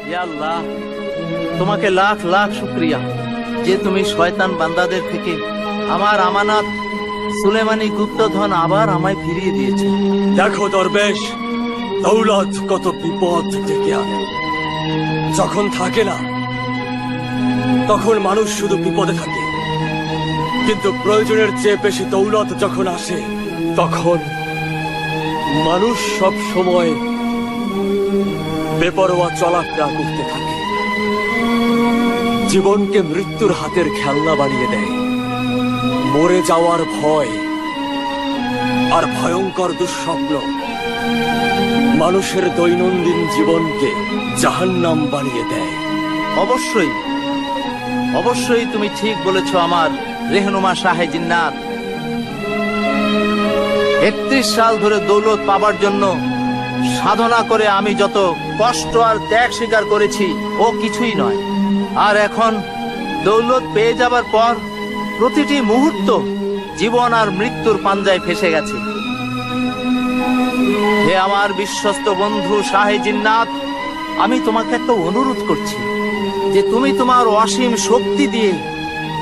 ইয়া আল্লাহ, তোমাকে লাখ লাখ শুকরিয়া যে তুমি শয়তান বান্দাদের থেকে আমার আমানত সুলেমানি গুপ্তধন আবার আমায় ফিরিয়ে দিয়েছো। দেখো দরবেশ, দৌলত কত বিপদ ডেকে আনে। যখন থাকে না তখন মানুষ শুধু বিপদে থাকে, কিন্তু প্রয়োজনের চেয়ে বেশি দৌলত যখন আসে তখন মানুষ সব সময় বেপরোয়া চলাফেরা করতে থাকে, জীবনকে মৃত্যুর হাতের খেলনা বানিয়ে দেয়। মরে যাওয়ার ভয় আর ভয়ঙ্কর দুঃস্বপ্ন মানুষের দৈনন্দিন জীবনকে জাহান্নাম বানিয়ে দেয়। অবশ্যই অবশ্যই তুমি ঠিক বলেছ আমার রেহনুমা শাহে জিন্নাত। 31 সাল ধরে দৌলত পাবার জন্য সাধনা করে আমি যত কষ্ট আর ত্যাগ স্বীকার করেছি ও কিছুই নয়। আর এখন দৌলত পেয়ে যাবার পর প্রতিটি মুহূর্ত জীবন আর মৃত্যুর পাঞ্জায় ফেসে গেছে। হে আমার বিশ্বস্ত বন্ধু শাহে জিন্নাত, আমি তোমাকে একটা অনুরোধ করছি যে তুমি তোমার অসীম শক্তি দিয়ে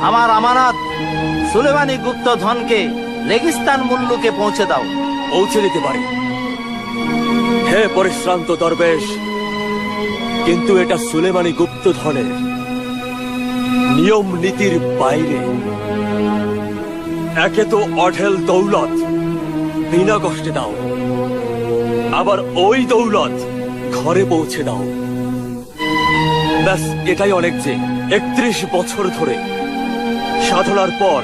আমার আমানত সুলেমানি গুপ্তধনকে রেগিস্তান মুল্লুকে পৌঁছে দাও। পৌঁছে দিতে পারি হে পরিশ্রান্ত দরবেশ, কিন্তু এটা সুলেমানি গুপ্তধনের নিয়ম নীতির বাইরে। একে তো অঢেল দৌলত বিনা কষ্টে দাও, আবার ওই দৌলত ঘরে পৌঁছে দাও। ব্যাস এটাই অনেক যে 31 বছর ধরে সাধনার পর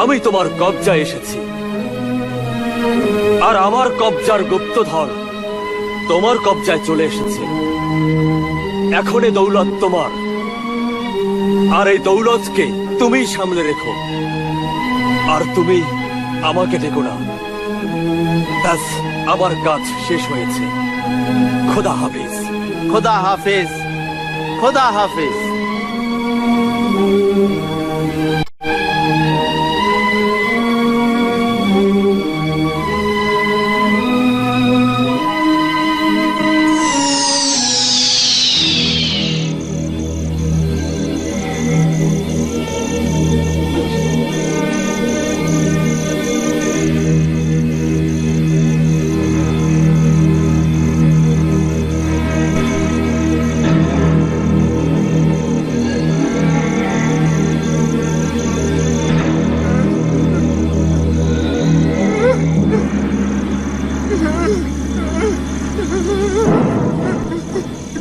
আমি তোমার কবজায় এসেছি, আর আমার কবজার গুপ্তধন তোমার কবজায় চলে এসেছে। এখন এই দৌলত তোমার, আর এই দৌলতকে তুমি সামলে রেখো, আর তুমি আমাকে ডেকো না। ব্যাস আমার কাজ শেষ হয়েছে। খোদা হাফেজ। খোদা হাফেজ, খোদা হাফেজ।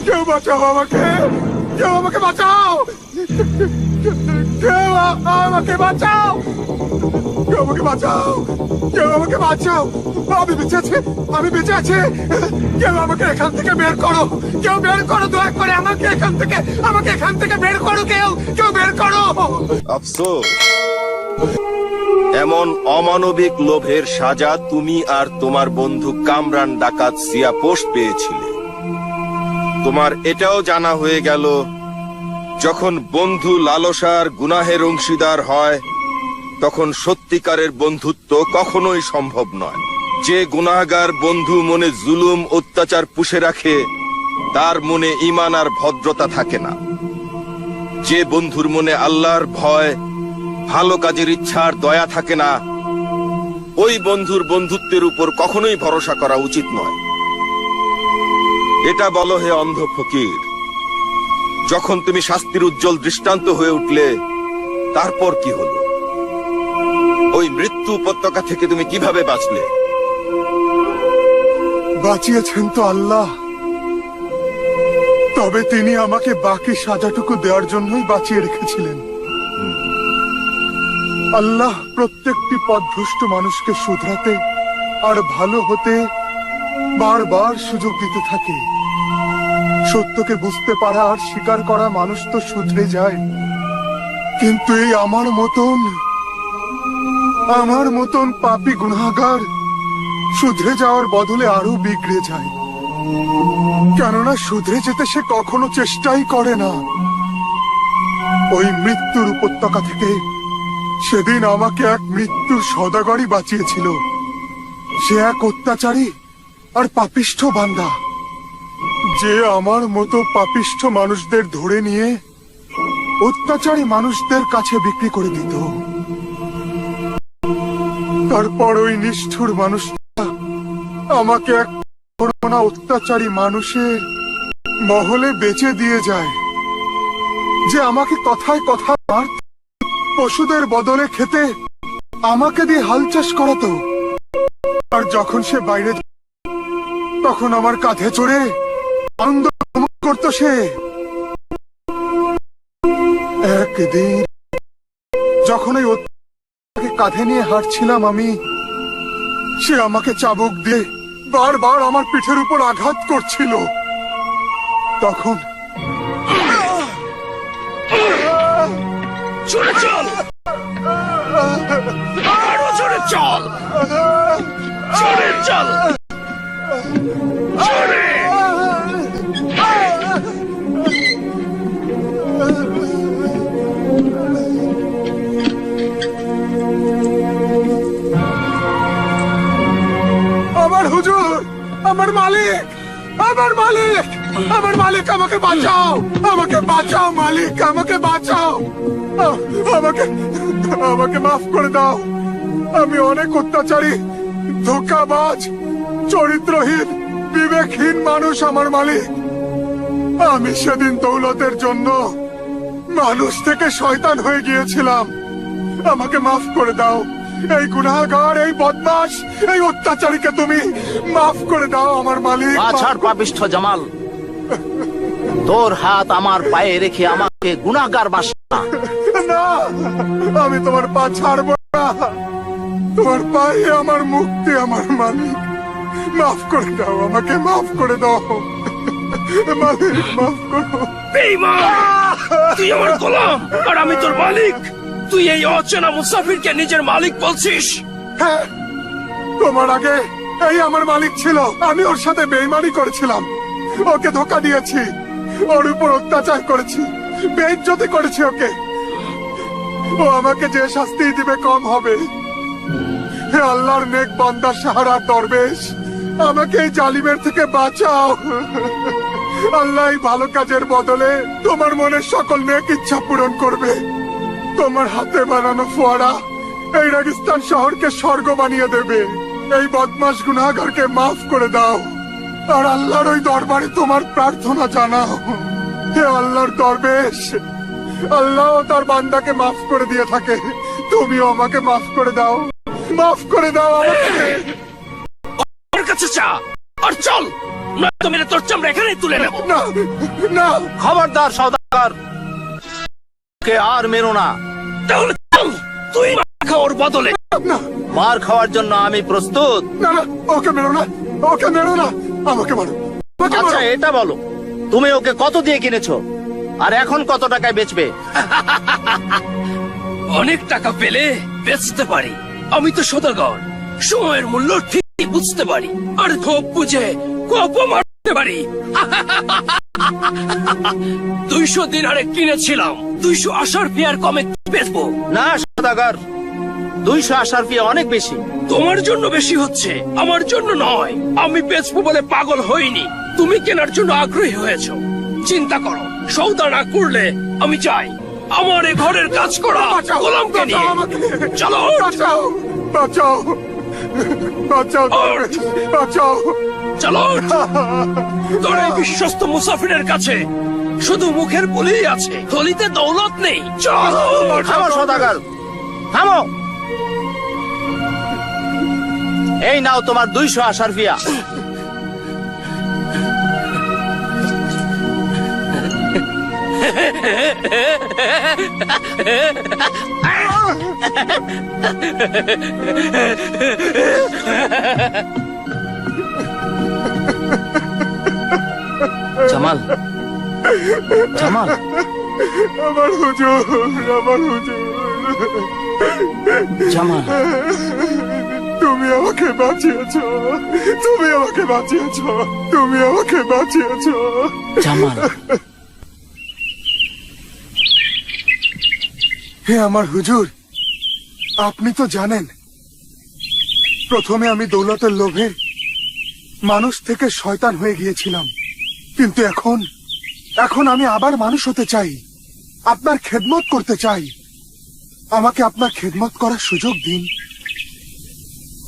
কেউ বাঁচাও আমাকে, কেউ আমাকে বাঁচাও, কেউ আমাকে বাঁচাও, কেউ আমাকে বাঁচাও, কেউ আমাকে বাঁচাও। আমি বেঁচে আছি, আমি বেঁচে আছি। কেউ আমাকে এখান থেকে বের করো, কেউ বের করো, দয়া করে আমাকে এখান থেকে বের করো, কেউ বের করো। আফসোস, এমন অমানবিক লোভের সাজা তুমি আর তোমার বন্ধু কামরান ডাকাত সিয়াপোষ পেয়েছিলে। তোমার এটাও জানা হয়ে গেল, যখন বন্ধু লালসার গুনাহের অংশীদার হয় তখন সত্যিকারের বন্ধুত্ব কখনোই সম্ভব নয়। যে গুনাহগার বন্ধু মনে জুলুম অত্যাচার পুষে রাখে তার মনে ঈমান আর ভদ্রতা থাকে না। যে বন্ধুর মনে আল্লাহর ভয়, ভালো কাজের ইচ্ছা আর দয়া থাকে না, ওই বন্ধুর বন্ধুত্বের উপর কখনোই ভরসা করা উচিত নয়। এটা বলো হে অন্ধ ফকির, যখন তুমি শাস্তির উজ্জ্বল দৃষ্টান্ত হয়ে উঠলে তারপর কি হলো? ওই মৃত্যু উপত্যকা থেকে তুমি কিভাবে বাঁচলে? বাঁচিয়েছেন তো আল্লাহ, তবে তিনি আমাকে বাকি সাজাটুকু দেওয়ার জন্যই বাঁচিয়ে রেখেছিলেন। আল্লাহ প্রত্যেকটি পথভ্রষ্ট মানুষকে শুধরাতে আর ভালো হতে বারবার সুযোগ দিতে থাকে। সত্যকে বুঝতে পারা আর স্বীকার করা মানুষ তো শুধরে যায়, কিন্তু এই আমার মতন পাপী গুনাহগার শুধরে যাওয়ার বদলে আরো বিগড়ে যায়। কেননা শুধরে যেতে সে কখনো চেষ্টাই করে না। ওই মৃত্যুর উপত্যকা থেকে সেদিন আমাকে এক মৃত্যুর সওদাগরই বাঁচিয়েছিল। সে এক অত্যাচারী আর পাপিষ্ঠ বান্দা, যে আমার মতো পাপিষ্ঠ মানুষদের ধরে নিয়ে অত্যাচারী মানুষদের কাছে বিক্রি করে দিত। তারপর ওই নিষ্ঠুর মানুষটা আমাকে এক করোনা অত্যাচারী মানুষের মহলে বেচে দিয়ে যায়, যে আমাকে কথায় কথায় মারত, পশুদের বদলে খেতে আমাকে দিয়ে হাল চাষ করাতো। আর যখন সে বাইরে যেত, তখন আমার কাঁধে চড়ে আনন্দ করতো সে। একদিন যখন ওই অত্যাচারীকে কাঁধে নিয়ে হাঁটছিলাম আমি, সে আমাকে চাবুক দিয়ে বারবার আমার পিঠের উপর আঘাত করছিল। তখন চলে চল, আরো জোরে চল, জোরে চল, জোরে। আমার হুজুর, আমার মালিক, আমার মালিক, আমার মালিক, আমাকে বাঁচাও, আমাকে বাঁচাও মালিক, আমাকে বাঁচাও, আমাকে আমাকে মাফ করে দাও। আমি অনেক অত্যাচারী, ধোঁকাবাজ, চরিত্রহীন, বিবেকহীন মানুষ আমার মালিক। আমি সেদিন দৌলতের জন্য মানুষ থেকে শয়তান হয়ে গিয়েছিলাম। আমাকে মাফ করে দাও। এই গুনাহগার, এই বদমাশ, এই অত্যাচারীকে তুমি মাফ করে দাও আমার মালিক। আছাড় পাপিষ্ঠ জামাল, তোর হাত আমার পায়ে রেখে আমাকে গুনাহগার বাস না। না, আমি তোমার পা ছাড়বো না। তোমার পায়ে আমার মুক্তি আমার মালিক। মাফ করে দাও, আমাকে মাফ করে দাও মালিক, মাফ করো। বেঈমান, তুই আমার গোলাম আর আমি তোর মালিক। তুই এই অচেনা মুসাফিরকে নিজের মালিক বলছিস? হ্যাঁ, তোমার আগে এই আমার মালিক ছিল। আমি ওর সাথে বেইমানি করেছিলাম, ওকে ধোকা দিয়েছি, ওর উপর অত্যাচার করেছি, বেইজ্জতি করেছি ওকে। ও আমাকে যে শাস্তি দিবে কম হবে। হে আল্লাহর নেক বান্দা সাহারা দরবেশ, আমাকে এই জালিমের থেকে বাঁচাও। আল্লাহ এই ভালো কাজের বদলে তোমার মনের সকল নেক ইচ্ছা পূরণ করবে। তোমার হাতে বানানো ফোয়ারা এই রেগিস্তান শহরকে স্বর্গ বানিয়ে দেবে। এই বদমাশ গুনাহগারকে মাফ করে দাও আর আল্লাহর ওই দরবারে তোমার প্রার্থনা জানাও। হে আল্লাহর দরবেশ, আল্লাহ তার বান্দাকে মাফ করে দিয়ে থাকে, তুমিও আমাকে মাফ করে দাও, মাফ করে দাও আমাকে। ওর কাছে চা আর চল, নয়তো মেরে তোর চামড়া এখানেই তুলে নেব। না, না, খবরদার সওদাগর, কে আর মেরো না। তাহলে চল, তুই মার খা ওর বদলে। না, মার খাওয়ার জন্য আমি প্রস্তুত। না, না, ওকে মেরো না, ওকে মেরো না, আমাকে মারো, আমাকে আচ্ছা মারো। এটা বলো, তুমি ওকে কত দিয়ে কিনেছো আর এখন কত টাকায় বেচবে? অনেক টাকা পেলে বেচতে পারি। আমি তো সদাগর, সময়ের মূল্য ঠিক বুঝতে পারি আর ধোপ বুঝে কপ মারতে পারি। 200 দিনারে কিনেছিলাম, 200 আসার ফেয়ার কমে বেচবো না সওদাগর, 200 আসার ফি অনেক বেশি। তোমার জন্য বেশি হচ্ছে, আমার জন্য নয়। আমি বেচবো বলে পাগল হইনি, তুমি কেনার জন্য আগ্রহী হয়েছ। চিন্তা করো, সৌদা না করলে আমি চাই আমার এ ঘরের কাজ করা বাঁচাও, গোলামকে বাঁচাও নিয়ে। আমাকে। চলো, বাঁচাও, বাঁচাও, বাঁচাও, দরবেশ, বাঁচাও। চলো। তোর এই বিশ্বস্ত মুসাফিরের কাছে শুধু মুখের বলেই আছে, থলিতে দৌলত নেই। চলো। থামো সওদাগর, থামো। এই নাও তোমার 200 আসার ফিয়া। জামাল, জামাল, আমার হুজুর, আমার হুজুর, জামাল, তুমি আমাকে বাঁচিয়েছ, তুমি আমাকে বাঁচিয়েছ, তুমি আমাকে বাঁচিয়েছ। জামাল। হে আমার হুজুর, আপনি তো জানেন, প্রথমে আমি দৌলতের লোভে মানুষ থেকে শয়তান হয়ে গিয়েছিলাম। কিন্তু এখন এখন আমি আবার মানুষ হতে চাই, আপনার খেদমত করতে চাই। আমাকে আপনার খেদমত করার সুযোগ দিন।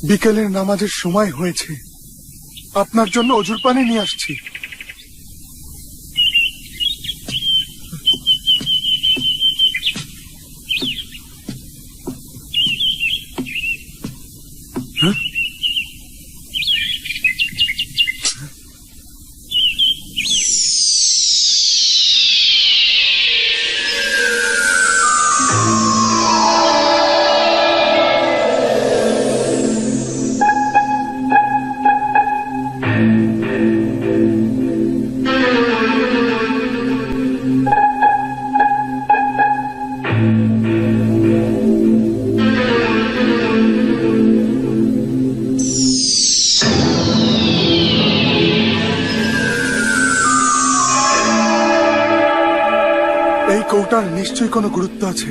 বিকেলের নামাজের সময় হয়েছে, আপনার জন্য অজুর পানি নিয়ে আসছি। এই কৌটার নিশ্চয়ই কোনো গুরুত্ব আছে,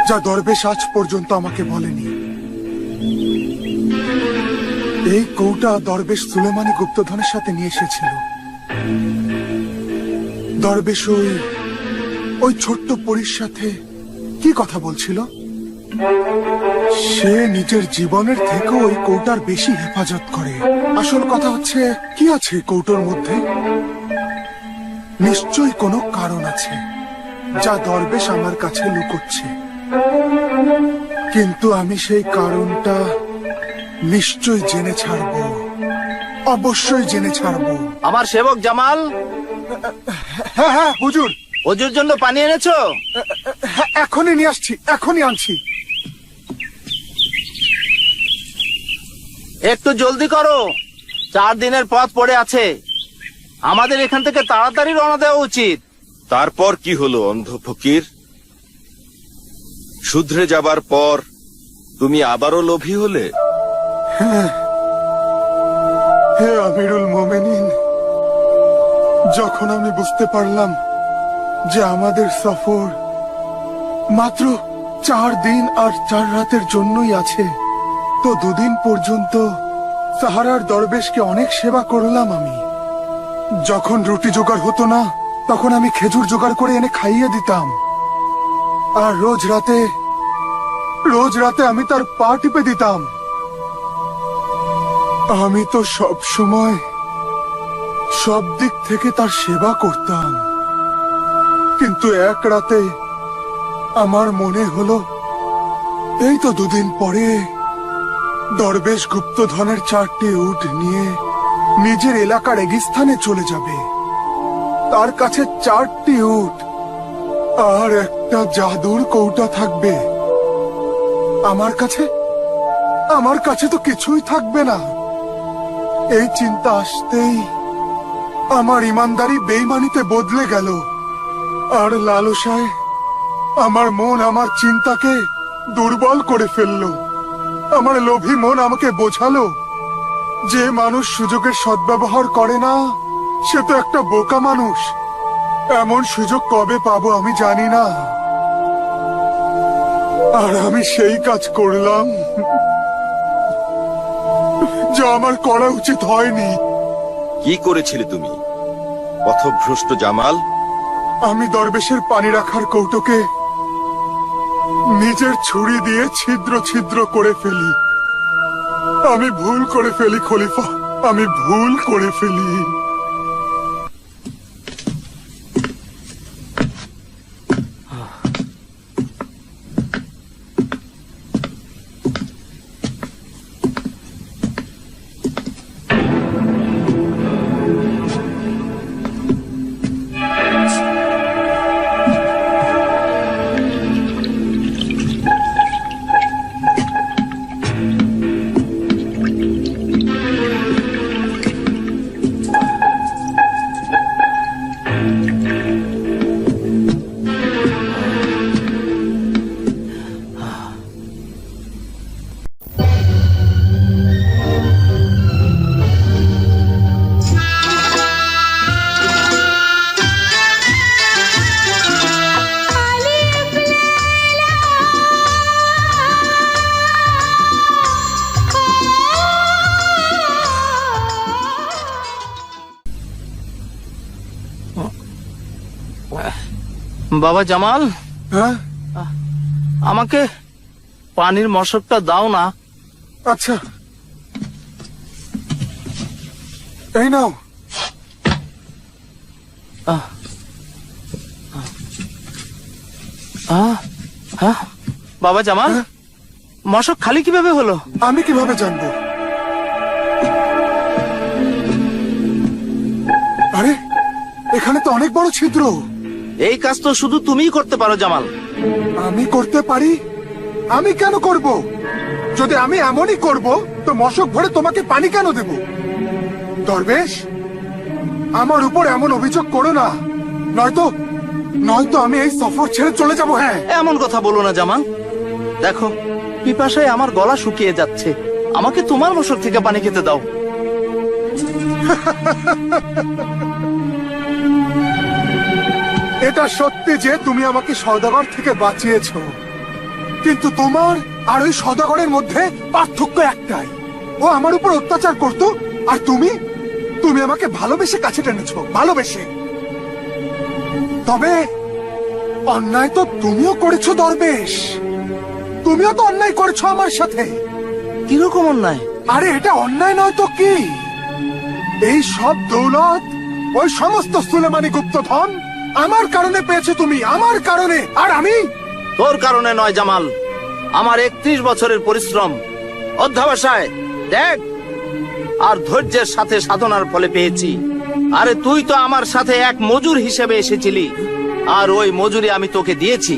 যা দরবেশ আজ পর্যন্ত আমাকে বলেনি। এই কৌটা দরবেশ সুলেমানি গুপ্তধনের সাথে নিয়ে এসেছিল। দরবেশ ওই ছোট্ট পরীর সাথে কি কথা বলছিল? সে নিজের জীবনের থেকে ওই কৌটার বেশি হেফাজত করে। আসল কথা হচ্ছে, কি আছে কৌটোর মধ্যে? নিশ্চয়ই কোনো কারণ আছে, যা দরবেশ আমার কাছে লুকোচ্ছে। কিন্তু আমি সেই কারণটা নিশ্চয় জেনে ছাড়বো, অবশ্যই জেনে ছাড়বো। আমার সেবক জামাল, হ্যাঁ হ্যাঁ হুজুর, অজুর জন্য পানি এনেছো? হ্যাঁ, এখনই নিয়ে আসছি, এখনই আনছি। একটু জলদি করো, 4 দিনের পথ পড়ে আছে। আমাদের এখান থেকে তাড়াতাড়ি রওনা দেওয়া উচিত। তারপর কি হলো অন্ধ ফকির? শুধরে যাবার পর তুমি আবারও লোভী হলে? হে আমিরুল মোমেনিন, যখন আমি বুঝতে পারলাম যে আমাদের সফর মাত্র 4 দিন আর 4 রাতের জন্যই আছে, তো 2 দিন পর্যন্ত সাহারার দরবেশকে অনেক সেবা করলাম আমি। যখন রুটি জোগাড় হতো না, তখন আমি খেজুর জোগাড় করে এনে খাইয়ে দিতাম। আর রোজ রাতে আমি তার পা টিপে দিতাম। আমি তো সব সময় সব দিক থেকে তার সেবা করতাম। কিন্তু এক রাতে আমার মনে হলো, এই তো 2 দিন পরে দরবেশ গুপ্তধনের 4টি উট নিয়ে নিজের এলাকার রেগিস্থানে চলে যাবে। তার কাছে 4টি উট আর একটা জাদুর কৌটা থাকবে। আমার কাছে তো কিছুই থাকবে না। এই চিন্তা আসতেই আমার ইমানদারি বেঈমানিতে বদলে গেল। আর লালসায় আমার মন আমার চিন্তাকে দুর্বল করে ফেললো। আমার লোভী মন আমাকে বোঝালো, যে মানুষ সুযোগের সদ্ব্যবহার করে না, সে তো একটা বোকা মানুষ। এমন সুযোগ কবে পাবো আমি জানি না। আর আমি সেই কাজ করলাম যা আমার করা উচিত হয়নি। কি করেছিলে তুমি পথভ্রষ্ট জামাল? আমি দরবেশের পানি রাখার কৌটোকে নিজের ছুরি দিয়ে ছিদ্র ছিদ্র করে ফেলি। আমি ভুল করে ফেলি খলিফা, আমি ভুল করে ফেলি। বাবা জামাল, হ্যাঁ, আমাকে পানির মশকটা দাও না। আচ্ছা, এই নাও। বাবা জামাল, মশক খালি কিভাবে হলো? আমি কিভাবে জানবো? আরে, এখানে তো অনেক বড় ছিদ্র। এই কাজ তো শুধু তুমিই করতে পারো জামাল। আমি করতে পারি? আমি কেন করব? যদি আমি এমনই করব তো মশক ভরে তোমাকে পানি কেন দেব? দরবেশ, আমার উপর এমন অভিযোগ করো না, নয়তো আমি এই সফর ছেড়ে চলে যাব। হ্যাঁ, এমন কথা বলো না জামাল। দেখো, পিপাসায় আমার গলা শুকিয়ে যাচ্ছে। আমাকে তোমার মশক থেকে পানি খেতে দাও। এটা সত্যি যে তুমি আমাকে সওদাগর থেকে বাঁচিয়েছো, কিন্তু তোমার আর ওই সওদাগরের মধ্যে পার্থক্য একটাই। ও আমার উপর অত্যাচার করতো, আর তুমি আমাকে ভালোবেসে কাছে টেনেছো, ভালোবেসে। তবে অন্যায় তো তুমিও করেছো দরবেশ, তুমিও তো অন্যায় করেছো আমার সাথে। কিরকম অন্যায়? আরে, এটা অন্যায় নয় তো কি? এই সব দৌলত, ওই সমস্ত সুলেমানি গুপ্তধন আমার কারণে পেয়েছো তুমি, আমার কারণে। আর আমি? তোর কারণে নয় জামাল, আমার 31 বছরের পরিশ্রম, অধ্যবসায়, দেখ আর ধৈর্যের সাথে সাধনার ফলে পেয়েছি। আরে তুই তো আমার সাথে এক মজুর হিসেবে এসেছিলি, আর ওই মজুরি আমি তোকে দিয়েছি।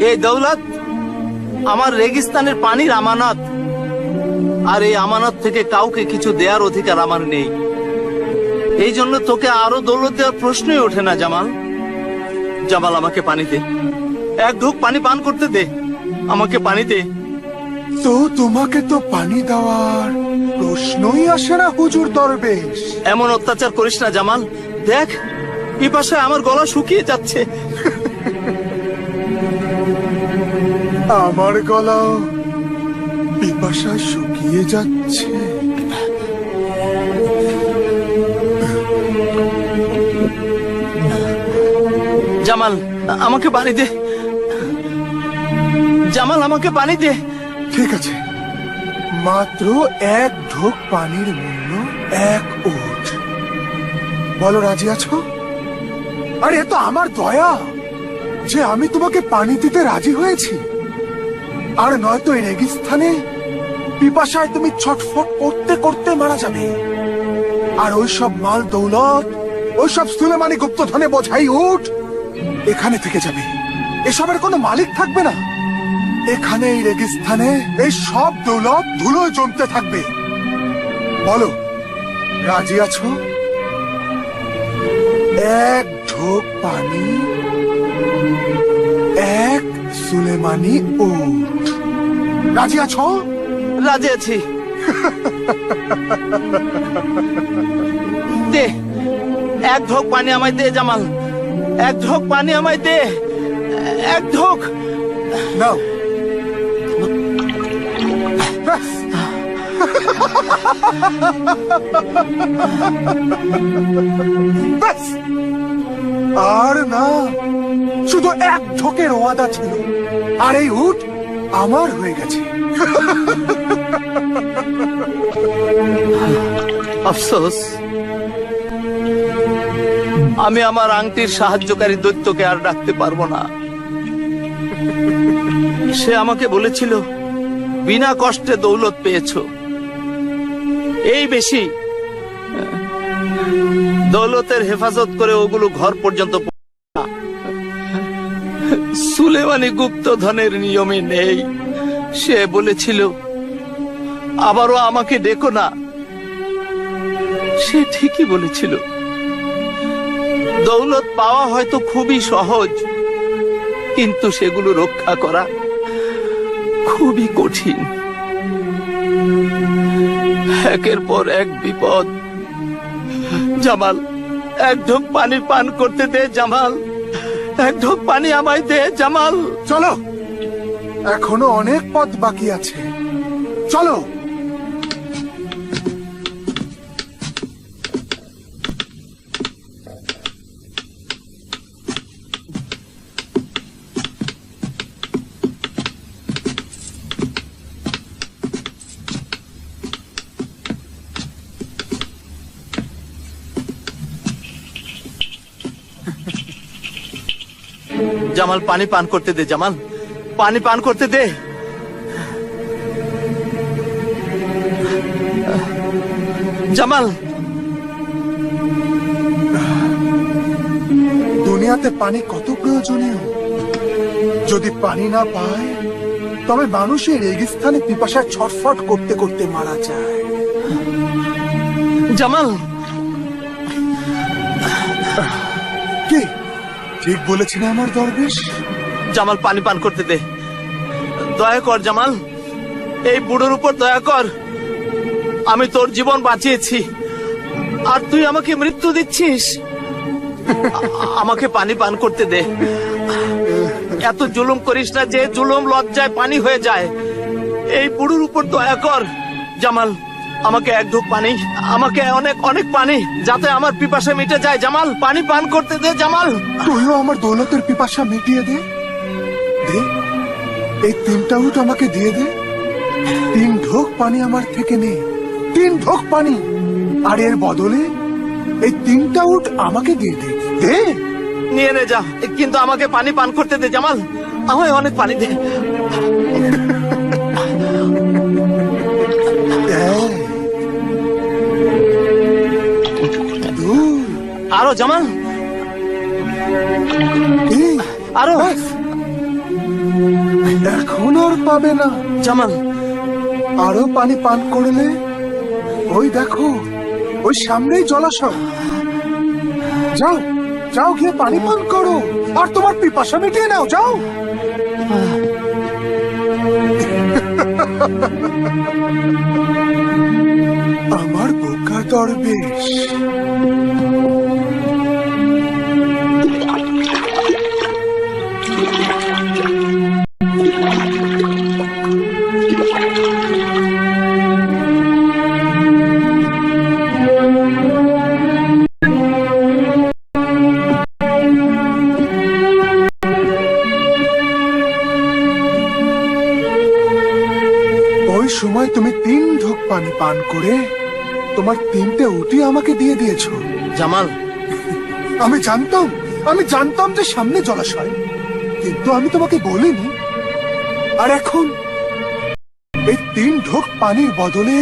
এই দৌলত আমার রেগিস্তানের পানির আমানত, আর এই আমানত থেকে কাউকে কিছু দেওয়ার অধিকার আমার নেই। এই জন্য তোকে আরো দৌলত দেওয়ার প্রশ্নই ওঠে না জামাল। জামাল, আমাকে পানি দে, এক ঢোক পানি পান করতে দে, আমাকে পানি দে। তো তোমাকে তো পানি দেওয়ার প্রশ্নই আসে না হুজুর দরবেশ। এমন অত্যাচার করিস না জামাল। দেখ, পিপাসায় আমার গলা শুকিয়ে যাচ্ছে। আমার গলা পিপাসায় শুকিয়ে যাচ্ছে। জামাল, আমাকে পানি দে। জামাল, আমাকে পানি দে। ঠিক আছে, মাত্র এক ঢোক পানির মূল্য 1 উট। বলো, রাজি আছো? আরে, এ তো আমার দয়া যে আমি তোমাকে পানি দিতে রাজি হয়েছি। আর নয়তো এই রেগিস্থানে পিপাসায় তুমি ছটফট করতে করতে মারা যাবে। আর ওইসব মাল দৌলত, ওইসব সুলেমানি গুপ্তধনে বোঝাই উট এখানে থেকে যাবে। এসবের কোনো মালিক থাকবে না। এখানে এই রেগিস্থানে এই সব দৌলত ধুলোয় জমতে থাকবে। বলো, রাজি আছো? 1 ঢোক পানি, 1 সুলেমানি উট। রাজি আছো? রাজি আছি। দে, এক ঢোক পানি আমায় দে জামাল, এক ঢোক পানি আমায় দে, এক ঢোক। নাও। ব্যাস। ব্যাস। আর না, শুধু 1 ঢোকের ওয়াদা ছিল, আর এই উট আমার হয়ে গেছে। আফসোস, আমি আমার আংটির সাহায্যকারী দৈত্যকে আর ডাকতে পারবো না। সে আমাকে বলেছিল, বিনা কষ্টে দৌলত পেয়েছো, এই বেশি। দৌলতের হেফাজত করে ওগুলো ঘর পর্যন্ত সুলেমানি গুপ্তধনের নিয়মে নেই। সে বলেছিল, আবারও আমাকে ডেকো না। সে ঠিকই বলেছিল। দৌলত পাওয়া হয়তো খুবই সহজ, কিন্তু সেগুলো রক্ষা করা খুবই কঠিন। একের পর এক বিপদ। জামাল, এক ঢোক পানি পান করতে দে জামাল, এক ঢোক পানি আমায় দে জামাল। চলো, এখনো অনেক পথ বাকি আছে। চলো। জামাল পানি পান করতে দে, জামাল পানি পান করতে দে। জামাল, দুনিয়াতে পানি কত প্রয়োজনীয়। যদি পানি না পায় তবে মানুষের রেগিস্থানে পিপাসায় ছটফট করতে করতে মারা যায়। জামাল, কি ঠিক বলেছি না আমার দরবেশ? জামাল পানি পান করতে দে, দয়া কর জামাল, এই বুড়োর উপর দয়া কর। আমি তোর জীবন বাঁচিয়েছি আর তুই আমাকে মৃত্যু দিচ্ছিস। আমাকে পানি পান করতে দে। এত জুলুম করিস না যে জুলুম লজ্জায় পানি হয়ে যায়। এই বুড়োর উপর দয়া কর জামাল, আমাকে এক ঢোক পানি, আমাকে অনেক অনেক পানি, যাতে আমার পিপাসা মিটে যায়। জামাল পানি পান করতে দে জামাল। তুইও আমার দৌলতের পিপাসা মিটিয়ে দে। দে, এই 3টা উট আমাকে দিয়ে দে। 3 ঢোক পানি আমার থেকে নে, 3 ঢোক পানি। আর এর বদলে এই 3টা উট আমাকে দিয়ে দে। দে, নিয়ে নে যা, কিন্তু আমাকে পানি পান করতে দে জামাল, আমায় অনেক পানি দে। দে। 2, আরো জামাল, 3, আরো। ব্যাস। এখন আর পাবে না। জামাল, আরো পানি পান করলে ওই দেখো, ওই সামনেই জলাশয়। যাও, যাও গিয়ে পানি পান করো আর তোমার পিপাসা মিটিয়ে নাও। যাও। আমার বোকা দরবেশ। ওই সময় তুমি 3 ঢোক পানি পান করে তোমার 3টে উটি আমাকে দিয়ে দিয়েছো। জামাল, আমি জানতাম যে সামনে জলাশয়, কিন্তু আমি তোমাকে বলিনি। আর এখন এই 3 ঢোক পানির বদলে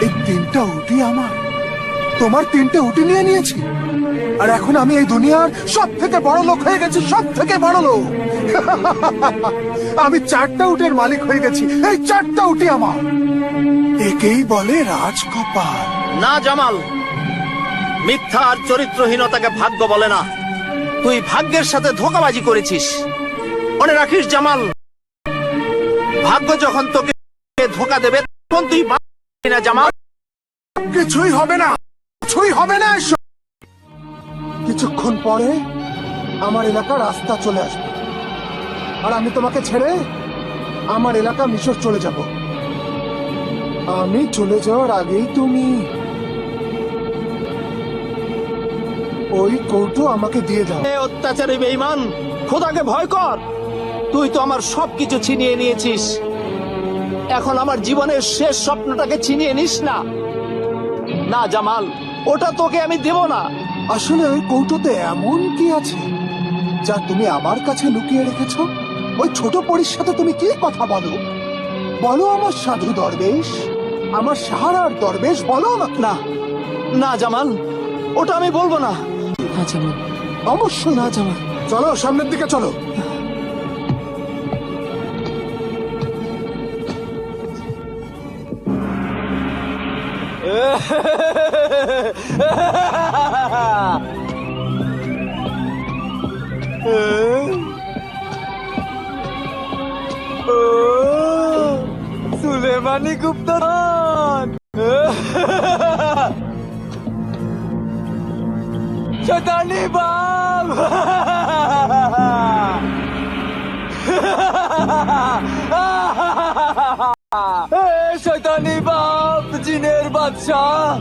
এই 3টা উটি আমার। তোমার 3টে উটি নিয়ে নিয়েছি, আর এখন আমি এই দুনিয়ার সব থেকে বড় লোক হয়ে গেছি, সব থেকে বড় লোক। আমি 4টা উটের মালিক হয়ে গেছি। এই 4টা উটি আমার। একেই বলে রাজকপাল। না জামাল, মিথ্যা আর চরিত্রহীনতাকে ভাগ্য বলে না। তুই ভাগ্যের সাথে ধোঁকাবাজি করেছিস। মনে রাখিস জামাল, ভাগ্য যখন তোকে ধোঁকা দেবে তখন তুই বাঁচবি না জামাল। কিছুই হবে না, কিছুই হবে না। এসব কিছুক্ষণ পরে আমার এলাকা রাস্তা চলে আসবে, আর আমি তোমাকে ছেড়ে আমার এলাকা মিশর চলে যাব। আমি চলে যাওয়ার আগেই তুমি ওই কৌটো আমাকে দিয়ে দাও। এ অত্যাচারী বেঈমান, খোদাকে ভয় কর। তুই তো আমার সবকিছু ছিনিয়ে নিয়েছিস, এখন আমার জীবনের শেষ স্বপ্নটাকে ছিনিয়ে নিস না। না জামাল, ওটা তোকে আমি দেব না। আসলে ওই কৌটোতে এমন কি আছে যা তুমি আমার কাছে লুকিয়ে রেখেছ? ওই ছোট পরীর সাথে তুমি কি কথা বলো? বলো আমার সাধু দরবেশ, আমার সাহারার দরবেশ, বলো আমাকে। না না জামাল, ওটা আমি বলবো না। না জামাল, অবশ্যই না। জামাল। চলো সামনের দিকে চলো। সুলেমানি গুপ্তধন। শয়তানি বাপ। শয়তানি বাপ, জিনের বাদশাহ।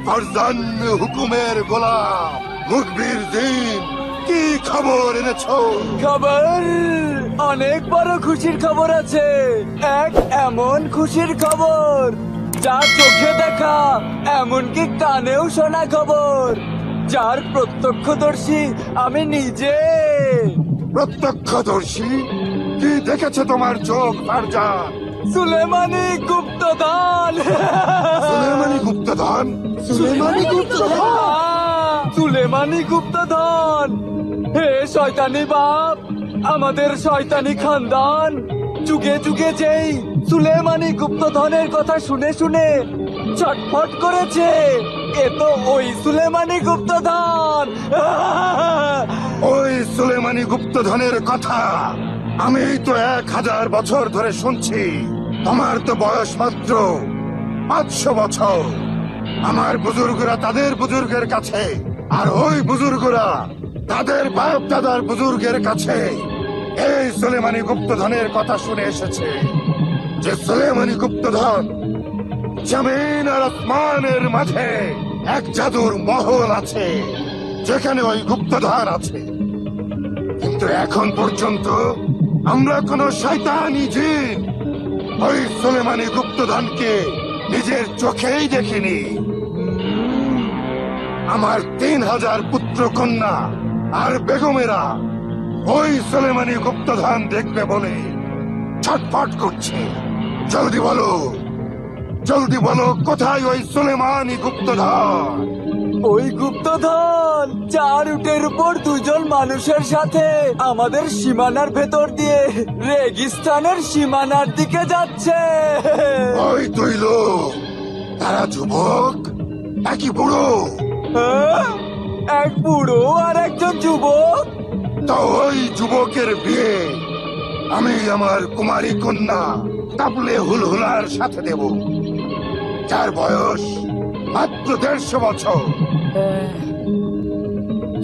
ফারজান হুকুমের গোলাম মুখবির দিন, কি খবর এনেছো? খবর, অনেক বড় খুশির খবর আছে। এক এমন খুশির খবর যা চোখে দেখা, এমনকি কানেও শোনা খবর, যার প্রত্যক্ষদর্শী আমি নিজে। প্রত্যক্ষদর্শী, কি দেখেছে তোমার চোখ ফারজান? সুলেমানি গুপ্তধন। সুলেমানি গুপ্তধন? সুলেমানি গুপ্তধন? সুলেমানি গুপ্তধন। হে শয়তানি বাপ, আমাদের শয়তানি খানদান যুগে যুগে যেই সুলেমানি গুপ্তধনের কথা শুনে শুনে ছটফট করেছে, এ তো ওই সুলেমানি গুপ্তধন। ওই সুলেমানি গুপ্তধনের কথা আমি তো 1000 বছর ধরে শুনছি। তোমার তো বয়স মাত্র 500 বছর। আমার বুজুর্গরা তাদের বুজুর্গের কাছে, আর ওই বুজুর্গরা তাদের বাপ দাদার বুজুর্গের কাছে এই সুলেমানি গুপ্তধনের কথা শুনে এসেছে। যে সুলেমানি গুপ্তধন জমিন আর আসমানের মাঝে এক জাদুর মহল আছে, যেখানে ওই গুপ্তধন আছে। কিন্তু এখন পর্যন্ত আমরা কোন শয়তানি জিন ওই সুলেমানি গুপ্তধনকে নিজের চোখেই দেখিনি। আমার 3000 পুত্র কন্যা আর বেগমেরা ওই সুলেমানি গুপ্তধন দেখবে বলে ছটফট করছে। জলদি বলো, জলদি বলো, কোথায় ওই সুলেমানি গুপ্তধন? ওই গুপ্তধন 4 উটের উপর 2 জন মানুষের সাথে আমাদের সীমানার ভেতর দিয়ে রেগিস্তানের সীমানার দিকে যাচ্ছে। ওই 2 লোক, তারা যুবক নাকি বুড়ো? হ্যাঁ? এক বুড়ো আর একজন যুবক। তো ওই যুবকের বিয়ে আমি আমার কুমারী কন্যা তাবলে হুলহুলার সাথে দেব, যার বয়স মাত্র 150 বছর।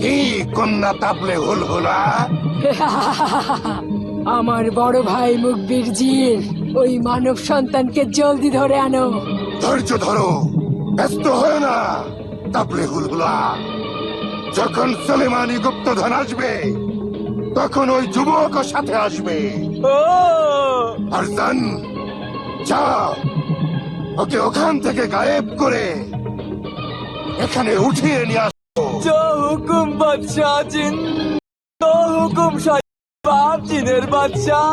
কি কন্যা তাবলে হুলহুলা? আমার বড় ভাই মুকবির জির ওই মানব সন্তানকে জলদি ধরে আনো। ধৈর্য ধরো, ব্যস্ত হয় না তাবলে হুলহুলা। যখন সুলেমানি গুপ্তধন আসবে তখন ওই যুবকও সাথে আসবে। ও আরজান, যাও ওকে ওখান থেকে গায়েব করে এখানে উঠিয়ে নিয়ে আসো। जो हुकुम बादशाह जिन, तो हुकुम शाह बाप जिনের বাদশাহ।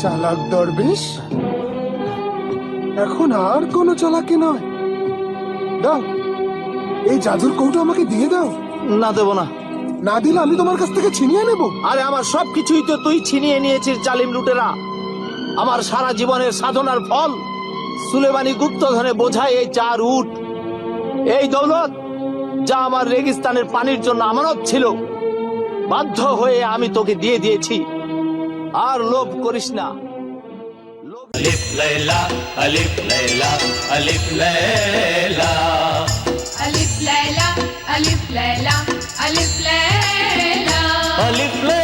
চালাক দরবেশ, এখন আর কোনো চালাকি নয়। দাও, এই জাদুর কৌটো আমাকে দিয়ে দাও। না, দেব না। না দিলে আমি তোমার কাছ থেকে ছিনিয়ে নেব। আরে আমার সবকিছুই তো তুই ছিনিয়ে নিয়েছিস জালিম লুটেরা। আমার সারা জীবনের সাধনার ফল সুলেমানি গুপ্তধনে বোঝায় এই 4 উট, এই দৌলত যা আমার রেগিস্তানের পানির জন্য আমানত ছিল। বাধ্য হয়ে আমি তোকে দিয়ে দিয়েছি। আর লোভ করিস না। अलिफ लैला अलिफ लैला अलिफ लैला अलिफ लैला अलिफ लैला अलिफ लैला अलिफ लैला